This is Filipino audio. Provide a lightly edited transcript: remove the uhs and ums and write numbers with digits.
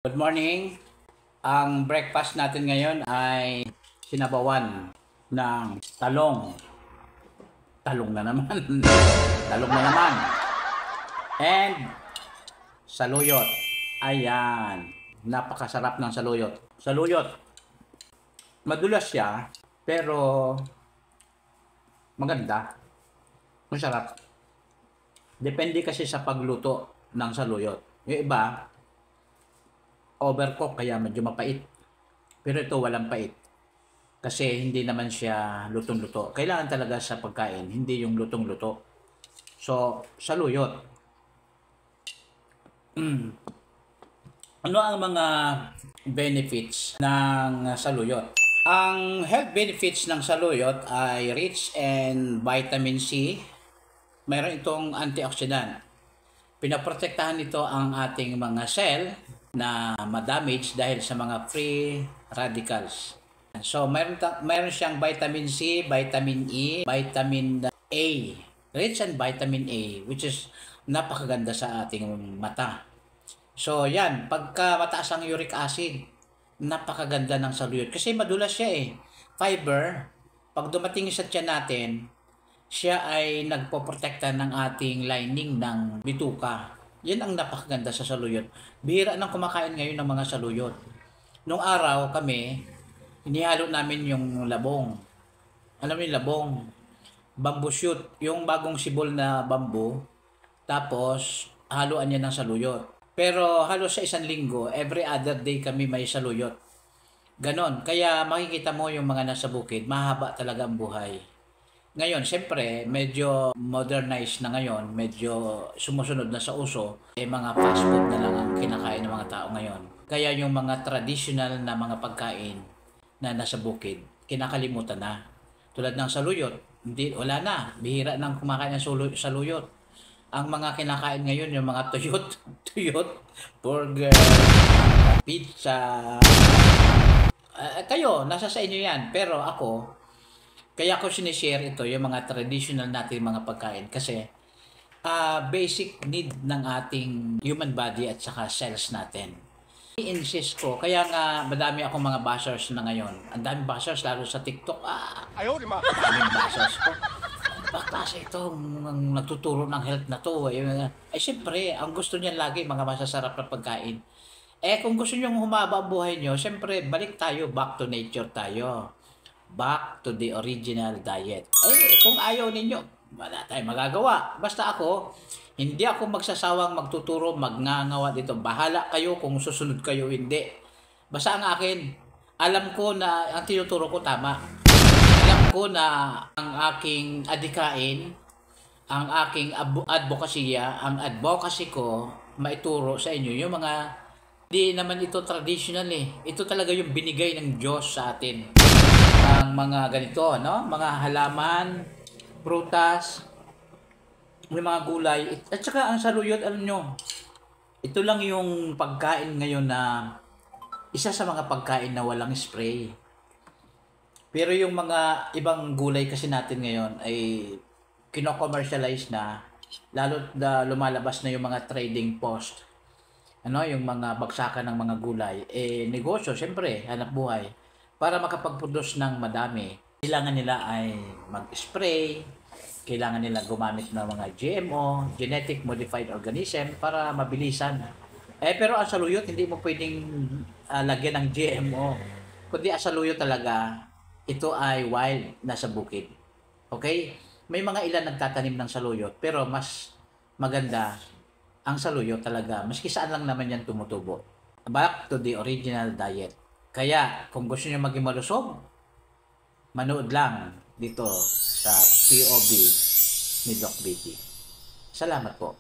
Good morning. Ang breakfast natin ngayon ay sinabawan ng talong. Talong na naman. Talong na naman. And saluyot. Ayan. Napakasarap ng saluyot. Saluyot. Madulas siya, pero maganda. Masarap. Depende kasi sa pagluto ng saluyot. Yung iba, overcook kaya medyo mapait. Pero ito walang pait. Kasi hindi naman siya lutong-luto. Kailangan talaga sa pagkain, hindi yung lutong-luto. So, saluyot. Ano ang mga benefits ng saluyot? Ang health benefits ng saluyot ay rich in vitamin C. Mayroon itong antioxidant. Pinaprotektahan nito ang ating mga cell na ma-damage dahil sa mga free radicals. So, mayroon siyang vitamin C, vitamin E, vitamin A. Rich in vitamin A, which is napakaganda sa ating mata. So, yan. Pagka mataas ang uric acid, napakaganda ng saluyot. Kasi madulas siya eh. Fiber, pag dumating sa tiyan natin, siya ay nagpoprotekta ng ating lining ng bituka. Yan ang napakaganda sa saluyot. Bihira nang kumakain ngayon ng mga saluyot. Nung araw kami, inihalo namin yung labong. Alam mo yung labong? Bamboo shoot. Yung bagong sibol na bamboo. Tapos, haluan niya ng saluyot. Pero halos sa isang linggo, every other day kami may saluyot. Ganon. Kaya makikita mo yung mga nasa bukid, mahaba talaga ang buhay. Ngayon, siyempre, medyo modernized na ngayon, medyo sumusunod na sa uso, mga fast food na lang ang kinakain ng mga tao ngayon. Kaya yung mga traditional na mga pagkain na nasa bukid, kinakalimutan na. Tulad ng saluyot, wala na, bihira nang kumakain ng saluyot. Ang mga kinakain ngayon, yung mga tuyot, burger, pizza. Kayo, nasa sa inyo yan. Pero ako, kaya ko sinishare ito, yung mga traditional natin mga pagkain. Kasi, basic need ng ating human body at saka cells natin. I-insist ko, kaya nga madami akong mga bashers na ngayon. Ang daming bashers, lalo sa TikTok. Ayaw, di ma. Daming bashers ko. Bakit ito, nagtuturo ng health na to. Siyempre, ang gusto niyan lagi, mga masasarap na pagkain. Kung gusto niyo humaba ang buhay niyo, siyempre, balik tayo, back to nature tayo. Back to the original diet. Kung ayaw ninyo, wala tayong magagawa. Basta ako, hindi ako magsasawang magtuturo, magngangawa dito. Bahala kayo kung susunod kayo, hindi. Basta ang akin, alam ko na ang tinuturo ko tama. Alam ko na ang aking adikain, ang aking advokasya, ang advocacy ko, maituro sa inyo yung mga, di naman ito traditional eh. Ito talaga yung binigay ng Diyos sa atin. Ang mga ganito, no? Mga halaman, prutas, may mga gulay. At saka ang saluyot, alam nyo, ito lang yung pagkain ngayon na isa sa mga pagkain na walang spray. Pero yung mga ibang gulay kasi natin ngayon ay kino-commercialize na, lalo na lumalabas na yung mga trading post. Yung mga bagsakan ng mga gulay. Negosyo, syempre, hanap buhay. Para makapag-produce ng madami, kailangan nila ay mag-spray, kailangan nila gumamit ng mga GMO, genetic modified organism, para mabilisan. Pero ang saluyot, hindi mo pwedeng lagyan ng GMO. Kundi ang saluyot talaga, ito ay wild, nasa bukid. Okay? May mga ilan nagtatanim ng saluyot, pero mas maganda ang saluyot talaga. Maski saan lang naman yan tumutubo. Back to the original diet. Kaya, kung gusto niyo maging malusog, manood lang dito sa POV ni Doc Vicky. Salamat po.